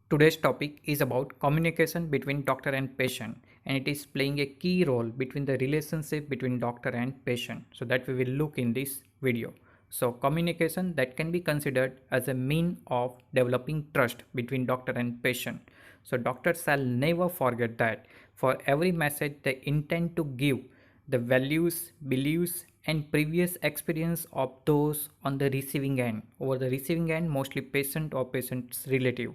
Today's topic is about communication between doctor and patient, and it is playing a key role between the relationship between doctor and patient. So that we will look in this video. So communication that can be considered as a mean of developing trust between doctor and patient. So doctor shall never forget that for every message they intend to give, the values, beliefs and previous experience of those on the receiving end, over the receiving end mostly patient or patient's relative,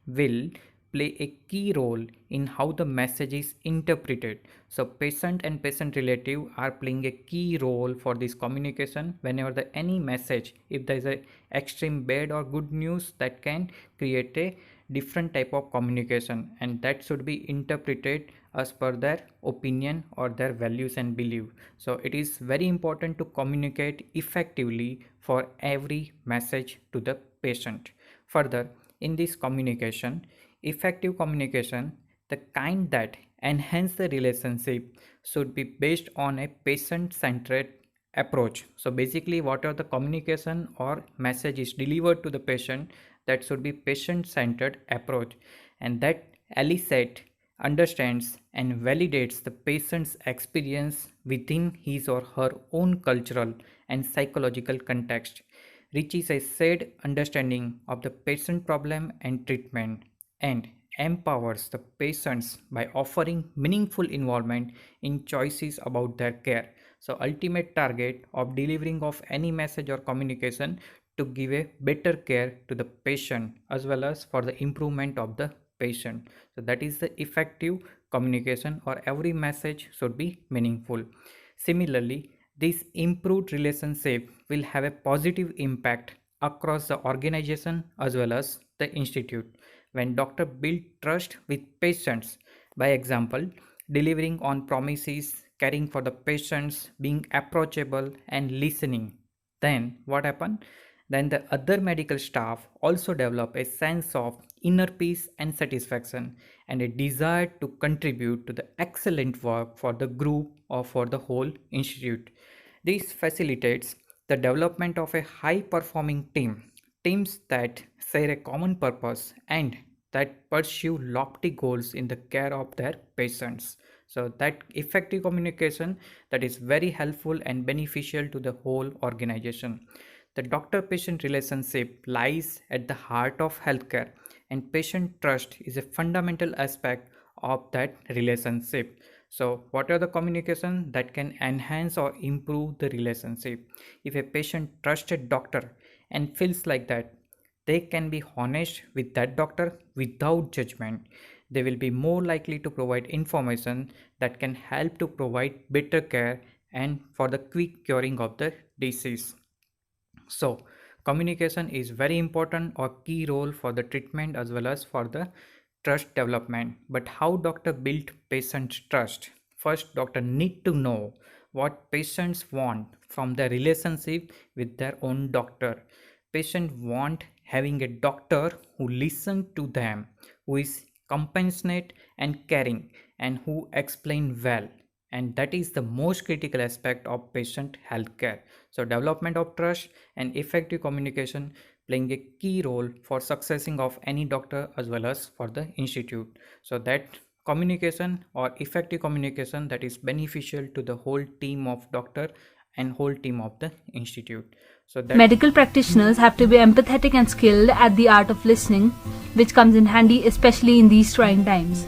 will play a key role in how the message is interpreted. So patient and patient relative are playing a key role for this communication. Whenever any message, if there is a extreme bad or good news, that can create a different type of communication, and that should be interpreted as per their opinion or their values and belief. So it is very important to communicate effectively for every message to the patient. Further, in this communication, effective communication, the kind that enhance the relationship, should be based on a patient centered approach. So basically whatever the communication or message is delivered to the patient, that should be patient centered approach, and that elicit, understands and validates the patient's experience within his or her own cultural and psychological context, reaches a shared understanding of the patient problem and treatment, and empowers the patients by offering meaningful involvement in choices about their care. So ultimate target of delivering of any message or communication, to give a better care to the patient as well as for the improvement of the patient. So that is the effective communication, or every message should be meaningful. Similarly, this improved relationship will have a positive impact across the organization as well as the institute. When doctor build trust with patients, by example, delivering on promises, caring for the patients, being approachable and listening, then what happen? Then the other medical staff also develop a sense of inner peace and satisfaction, and a desire to contribute to the excellent work for the group or for the whole institute. This facilitates the development of a high performing team, teams that share a common purpose and that pursue lofty goals in the care of their patients. So that effective communication, that is very helpful and beneficial to the whole organization. The doctor patient relationship lies at the heart of healthcare, and patient trust is a fundamental aspect of that relationship. So what are the communication that can enhance or improve the relationship? If a patient trusts a doctor and feels like that, they can be honest with that doctor without judgment. They will be more likely to provide information that can help to provide better care and for the quick curing of the disease. So communication is very important or key role for the treatment as well as for the trust development. But how doctor build patient trust? First, doctor need to know what patients want from their relationship with their own doctor. Patient want having a doctor who listen to them, who is compassionate and caring, and who explain well, and that is the most critical aspect of patient healthcare. So development of trust and effective communication playing a key role for successing of any doctor as well as for the institute. So that communication or effective communication, that is beneficial to the whole team of doctor and whole team of the institute. So that medical practitioners have to be empathetic and skilled at the art of listening, which comes in handy especially in these trying times.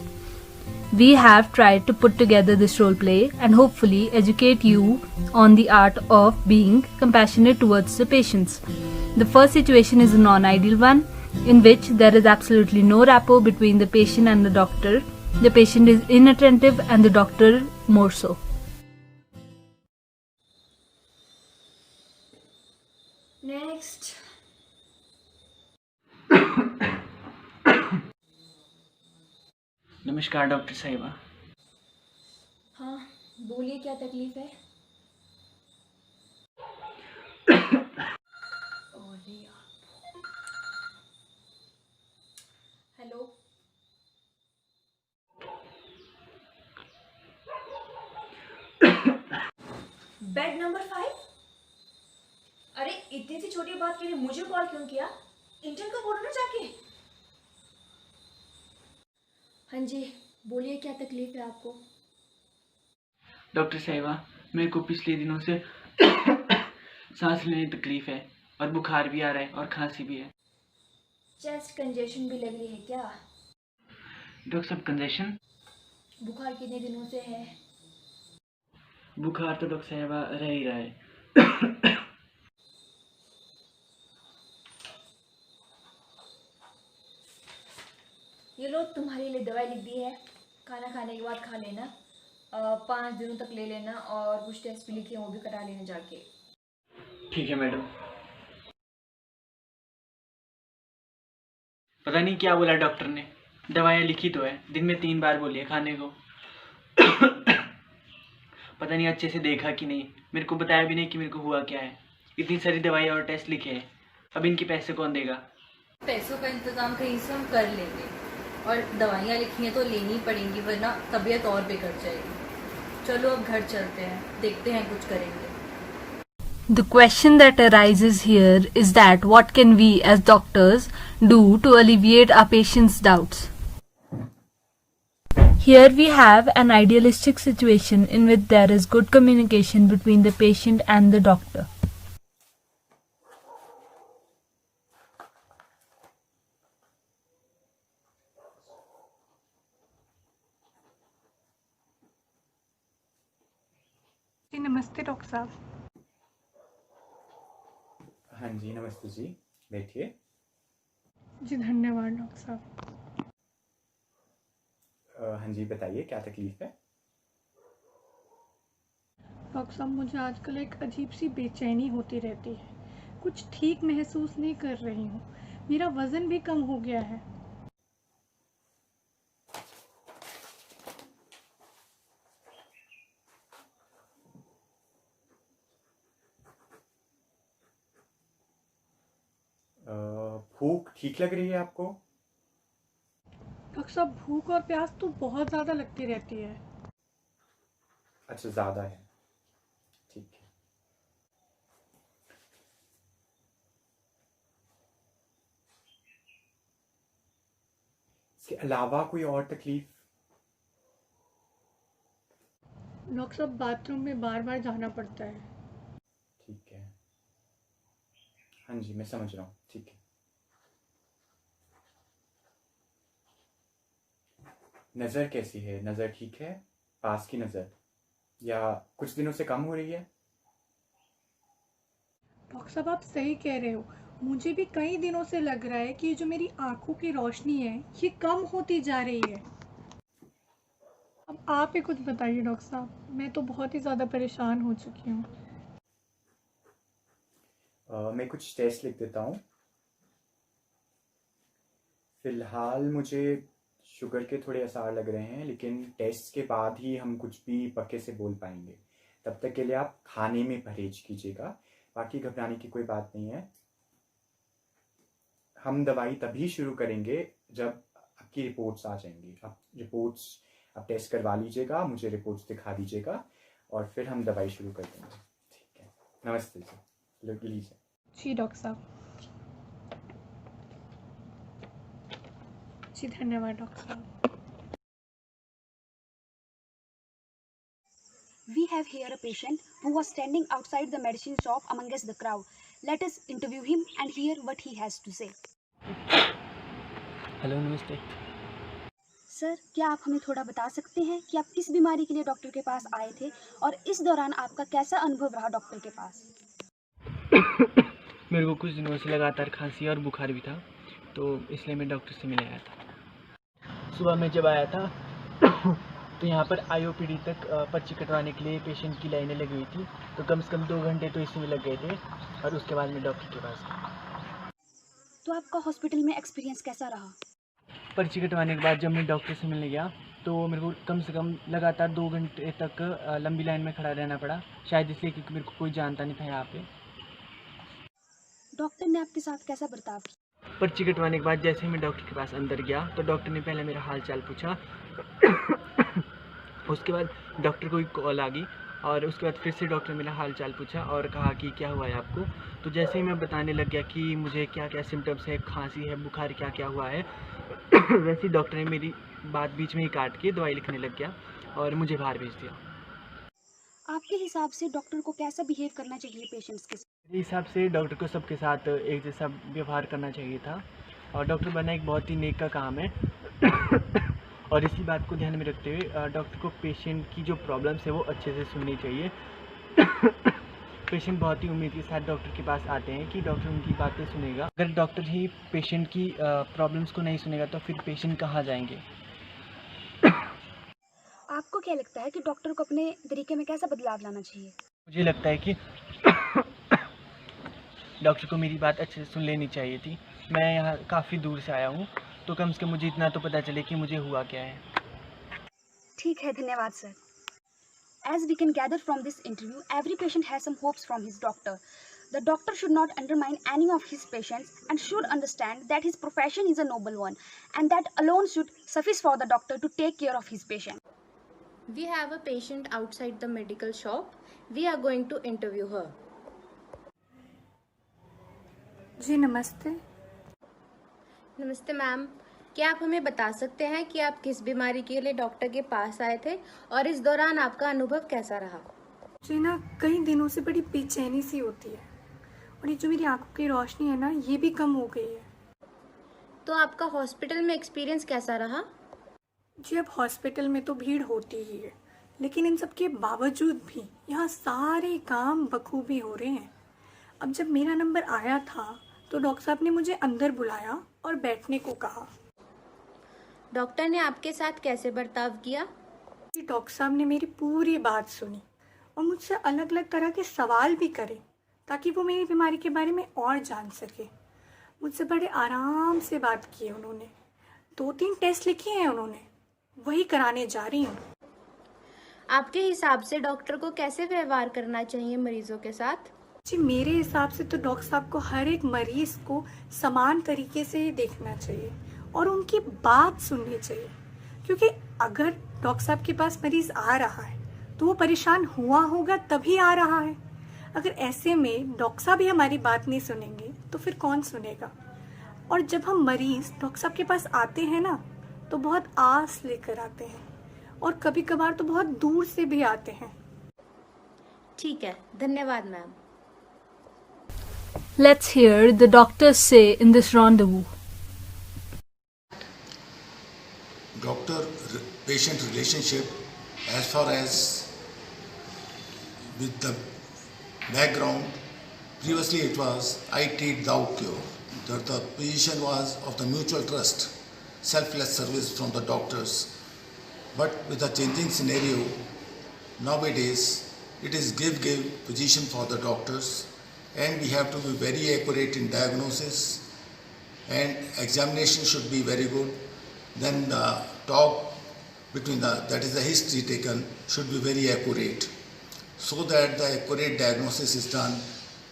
We have tried to put together this role play and hopefully educate you on the art of being compassionate towards the patients. The first situation is a non-ideal one, in which there is absolutely no rapport between the patient and the doctor. The patient is inattentive and the doctor more so. Next. नमस्कार doctor साहिबा। हाँ बोलिए, क्या तकलीफ है? अरे यार, hello. Bed number 5। अरे इतनी सी छोटी बात के लिए मुझे कॉल क्यों किया? इंटर्न का बोलो ना जाके। हाँ जी, बोलिए क्या तकलीफ़ है आपको? डॉक्टर साहिबा, मेरे को पिछले दिनों से सांस लेने में तकलीफ है और बुखार भी आ रहा है और खांसी भी है। चेस्ट कंजेशन भी लग रही है क्या? डॉक्टर साहब, कंजेशन? बुखार कितने दिनों से है? बुखार तो डॉक्टर साहिबा रह ही रहा है। ये लो, तुम्हारे लिए दवाई लिख दी है, खाना खाने के बाद खा लेना। 5 दिनों तक ले लेना, और कुछ टेस्ट भी लिखे हैं वो भी करा लेना जाके। ठीक है मैडम। पता नहीं क्या बोला डॉक्टर ने, दवाइयाँ लिखी तो है, दिन में 3 बार बोली है खाने को। पता नहीं अच्छे से देखा कि नहीं, मेरे को बताया भी नहीं कि मेरे को हुआ क्या है। इतनी सारी दवाइयाँ और टेस्ट लिखे हैं, अब इनके पैसे कौन देगा? पैसों का इंतजाम कहीं से हम कर लेंगे, और दवाइयाँ लिखी हैं तो लेनी ही पड़ेंगी, वरना तबीयत और बिगड़ जाएगी। चलो अब घर चलते हैं, देखते हैं कुछ करेंगे। The question that arises here is that what can we as doctors do to alleviate our patients' doubts? Here we have an idealistic situation in which there is good communication between the patient and the doctor. जी नमस्ते doctor साहब। हाँ जी, नमस्ते जी, बैठिए। जी धन्यवाद doctor साहब। हाँ जी, बताइए क्या तकलीफ़ है? डॉक्टर साहब, मुझे आजकल एक अजीब सी बेचैनी होती रहती है, कुछ ठीक महसूस नहीं कर रही हूँ। मेरा वज़न भी कम हो गया है। भूख ठीक लग रही है आपको? डॉक्टर साहब, भूख और प्यास तो बहुत ज़्यादा लगती रहती है। अच्छा, ज़्यादा है, ठीक है। इसके अलावा कोई और तकलीफ़? डॉक्टर साहब, बाथरूम में बार बार जाना पड़ता है। ठीक है, हाँ जी, मैं समझ रहा हूँ, ठीक है। नज़र कैसी है? नज़र ठीक है? पास की नज़र, या कुछ दिनों से कम हो रही है? डॉक्टर साहब, आप सही कह रहे हो। मुझे भी कई दिनों से लग रहा है कि जो मेरी आंखों की रोशनी है ये कम होती जा रही है। अब आप ही कुछ बताइए डॉक्टर साहब, मैं तो बहुत ही ज़्यादा परेशान हो चुकी हूँ। मैं कुछ टेस्ट लिख देता हूँ। फ़िलहाल मुझे शुगर के थोड़े आसार लग रहे हैं, लेकिन टेस्ट के बाद ही हम कुछ भी पक्के से बोल पाएंगे। तब तक के लिए आप खाने में परहेज कीजिएगा, बाकी घबराने की कोई बात नहीं है। हम दवाई तभी शुरू करेंगे जब आपकी रिपोर्ट्स आ जाएंगी। आप टेस्ट करवा लीजिएगा, मुझे रिपोर्ट्स दिखा दीजिएगा, और फिर हम दवाई शुरू कर देंगे। ठीक है, नमस्ते जी, लीजिए। जी डॉक्टर साहब। जी धन्यवाद डॉक्टर साहब। We have here a patient who was standing outside the medicine shop amongst the crowd. Let us interview him and hear what he has to say. Hello, नमस्ते। सर, क्या आप हमें थोड़ा बता सकते हैं कि आप किस बीमारी के लिए डॉक्टर के पास आए थे, और इस दौरान आपका कैसा अनुभव रहा डॉक्टर के पास? मेरे को कुछ दिनों से लगातार खांसी और बुखार भी था, तो इसलिए मैं डॉक्टर से मिलने आया था। सुबह में जब आया था तो यहाँ पर IOPD तक पर्ची कटवाने के लिए पेशेंट की लाइनें लगी हुई थी, तो कम से कम 2 घंटे तो इसी में लग गए थे, और उसके बाद मैं डॉक्टर के पास गया। तो आपका हॉस्पिटल में एक्सपीरियंस कैसा रहा? पर्ची कटवाने के बाद जब मैं डॉक्टर से मिलने गया तो मेरे को कम से कम लगातार 2 घंटे तक लंबी लाइन में खड़ा रहना पड़ा, शायद इसलिए क्योंकि मेरे को कोई जानता नहीं था यहाँ पे। डॉक्टर ने आपके साथ कैसा बर्ताव किया? पर्ची कटवाने के बाद जैसे ही मैं डॉक्टर के पास अंदर गया तो डॉक्टर ने पहले मेरा हाल चाल पूछा। उसके बाद डॉक्टर को एक कॉल आ गई, और उसके बाद फिर से डॉक्टर ने मेरा हाल चाल पूछा और कहा कि क्या हुआ है आपको। तो जैसे ही मैं बताने लग गया कि मुझे क्या क्या सिम्टम्स है, खांसी है, बुखार क्या क्या हुआ है, वैसे डॉक्टर ने मेरी बात बीच में ही काट के दवाई लिखने लग गया और मुझे बाहर भेज दिया। आपके हिसाब से डॉक्टर को कैसा बिहेव करना चाहिए पेशेंट्स के साथ? मेरे हिसाब से डॉक्टर को सबके साथ एक जैसा व्यवहार करना चाहिए था, और डॉक्टर बनना एक बहुत ही नेक का काम है। और इसी बात को ध्यान में रखते हुए डॉक्टर को पेशेंट की जो प्रॉब्लम्स है वो अच्छे से सुननी चाहिए। पेशेंट बहुत ही उम्मीद के साथ डॉक्टर के पास आते हैं कि डॉक्टर उनकी बातें सुनेगा। अगर डॉक्टर ही पेशेंट की प्रॉब्लम्स को नहीं सुनेगा तो फिर पेशेंट कहाँ जाएंगे। आपको क्या लगता है कि डॉक्टर को अपने तरीके में कैसा बदलाव लाना चाहिए? मुझे लगता है कि डॉक्टर को मेरी बात अच्छे से सुन लेनी चाहिए थी। मैं यहाँ काफ़ी दूर से आया हूँ, तो कम से कम मुझे इतना तो पता चले कि मुझे हुआ क्या है। ठीक है, धन्यवाद sir. As we can gather from this interview, every patient has some hopes from his doctor. The doctor should not undermine any of his patients and should understand that his profession is a noble one, and that alone should suffice for the doctor to take care of his patient. We have a patient outside the medical shop. We are going to interview her. जी नमस्ते। नमस्ते ma'am, क्या आप हमें बता सकते हैं कि आप किस बीमारी के लिए डॉक्टर के पास आए थे और इस दौरान आपका अनुभव कैसा रहा? जी ना, कई दिनों से बड़ी बेचैनी सी होती है, और ये जो मेरी आंखों की रोशनी है ना, ये भी कम हो गई है। तो आपका हॉस्पिटल में एक्सपीरियंस कैसा रहा? जी, अब हॉस्पिटल में तो भीड़ होती ही है, लेकिन इन सब के बावजूद भी यहाँ सारे काम बखूबी हो रहे हैं। अब जब मेरा नंबर आया था तो डॉक्टर साहब ने मुझे अंदर बुलाया और बैठने को कहा। डॉक्टर ने आपके साथ कैसे बर्ताव किया? डॉक्टर साहब ने मेरी पूरी बात सुनी और मुझसे अलग अलग तरह के सवाल भी करे, ताकि वो मेरी बीमारी के बारे में और जान सके। मुझसे बड़े आराम से बात की उन्होंने। 2-3 टेस्ट लिखे हैं उन्होंने, वही कराने जा रही हूँ। आपके हिसाब से डॉक्टर को कैसे व्यवहार करना चाहिए मरीजों के साथ? जी, मेरे हिसाब से तो डॉक्टर साहब को हर एक मरीज को समान तरीके से ही देखना चाहिए और उनकी बात सुननी चाहिए, क्योंकि अगर डॉक्टर साहब के पास मरीज आ रहा है तो वो परेशान हुआ होगा तभी आ रहा है। अगर ऐसे में डॉक्टर साहब ही हमारी बात नहीं सुनेंगे तो फिर कौन सुनेगा। और जब हम मरीज डॉक्टर साहब के पास आते हैं ना, तो बहुत आस लेकर आते हैं, और कभी कभार तो बहुत दूर से भी आते हैं। ठीक है, धन्यवाद ma'am. Let's hear the doctors say in this rendezvous. Doctor-patient relationship, as far as with the background, previously it was I treat thou cure. The position was of the mutual trust, selfless service from the doctors. But with the changing scenario, nowadays it is give position for the doctors, and we have to be very accurate in diagnosis, and examination should be very good. Then the talk between that is the history taken should be very accurate, so that the accurate diagnosis is done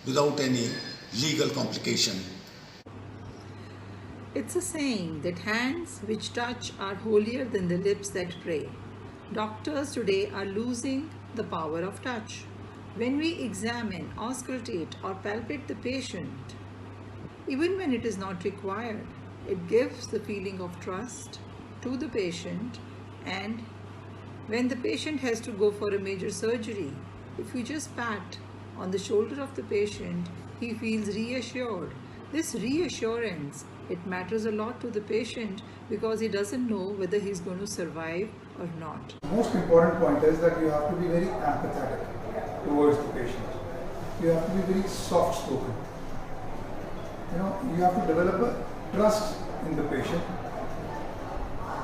without any legal complication. It's a saying that hands which touch are holier than the lips that pray. Doctors today are losing the power of touch. When we examine, auscultate or palpate the patient, even when it is not required, it gives the feeling of trust to the patient. And when the patient has to go for a major surgery, if you just pat on the shoulder of the patient, he feels reassured. This reassurance, it matters a lot to the patient, because he doesn't know whether he's going to survive or not. The most important point is that you have to be very empathetic towards the patient. You have to be very soft spoken. You have to develop a trust in the patient.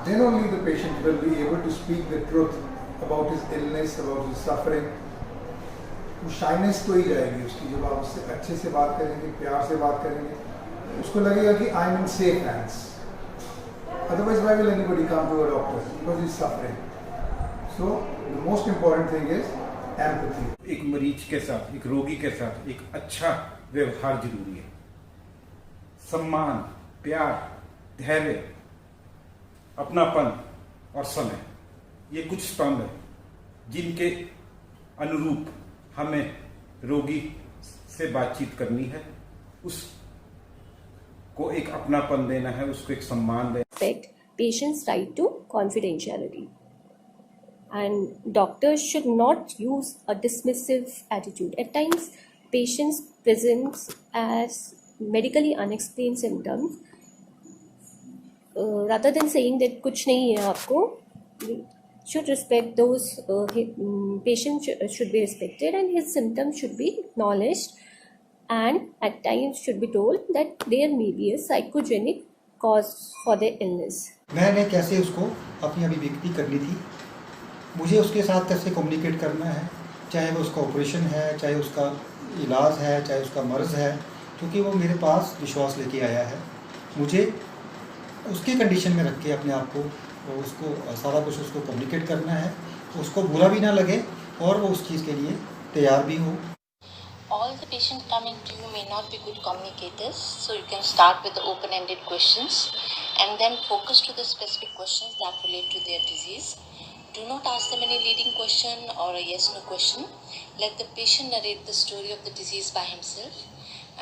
Then only the patient will be able to speak the truth about his illness, about his suffering. वो shyness तो ही जाएगी उसकी, जब आप उससे अच्छे से बात करेंगे, प्यार से बात करेंगे, उसको लगेगा कि I am in safe hands. Otherwise, why will anybody come to a doctor? Because he's suffering. So the most important thing is empathy. एक मरीज के साथ, एक रोगी के साथ एक अच्छा व्यवहार जरूरी है। सम्मान, प्यार, धैर्य, अपनापन और समय, ये कुछ स्तंभ है जिनके अनुरूप हमें रोगी से बातचीत करनी है। उस को एक अपनापन देना है, उसको एक सम्मान देना। Respect patients' right to confidentiality. And doctors should not use a dismissive attitude. At times, patients present as medically unexplained symptoms. Rather than saying that कुछ नहीं है आपको, should respect those. Patient should be respected and his symptoms should be acknowledged, and at times should be told that there may be a psychogenic cause for their illness. मैंने कैसे उसको अपनी अभिव्यक्ति करनी थी, मुझे उसके साथ कैसे कम्युनिकेट करना है, चाहे वो उसका ऑपरेशन है, चाहे उसका इलाज है, चाहे उसका मर्ज़ है, क्योंकि वो मेरे पास विश्वास लेके आया है। मुझे उसके कंडीशन में रख के अपने आप को उसको सारा कुछ उसको कम्युनिकेट करना है, उसको बुरा भी ना लगे और वो उस चीज़ के लिए तैयार भी हो। All the patients coming to you may not be good communicators, so you can start with the open-ended questions and then focus to the specific questions that relate to their disease. Do not ask them any leading question or a yes/no question. Let the patient narrate the story of the disease by himself,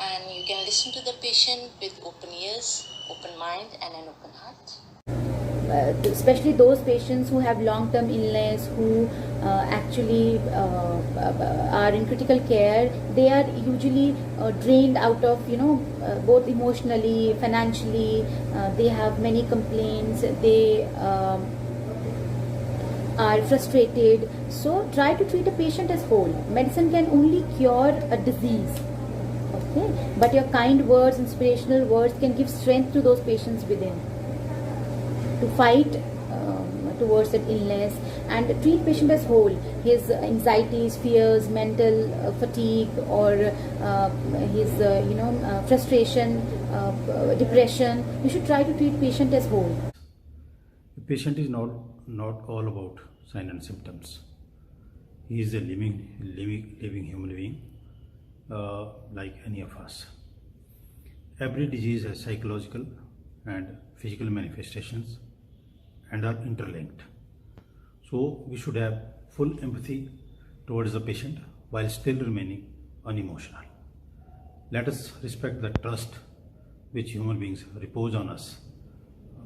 and you can listen to the patient with open ears, open mind and an open heart. Especially those patients who have long-term illness, who actually are in critical care, they are usually drained out of, both emotionally, financially. They have many complaints. They are frustrated. So try to treat a patient as whole. Medicine can only cure a disease. Okay, but your kind words, inspirational words can give strength to those patients within to fight towards that illness, and treat patient as whole. His anxieties, fears, mental fatigue, or his frustration, depression. You should try to treat patient as whole. The patient is not all about signs and symptoms. He is a living human being, like any of us. Every disease has psychological and physical manifestations and are interlinked. So we should have full empathy towards the patient while still remaining unemotional. Let us respect the trust which human beings repose on us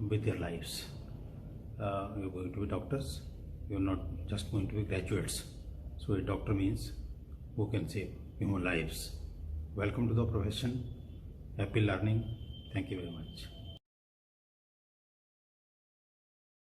with their lives. We are going to be doctors. We are not just going to be graduates. So a doctor means who can save human lives. Welcome to the profession. Happy learning. Thank you very much.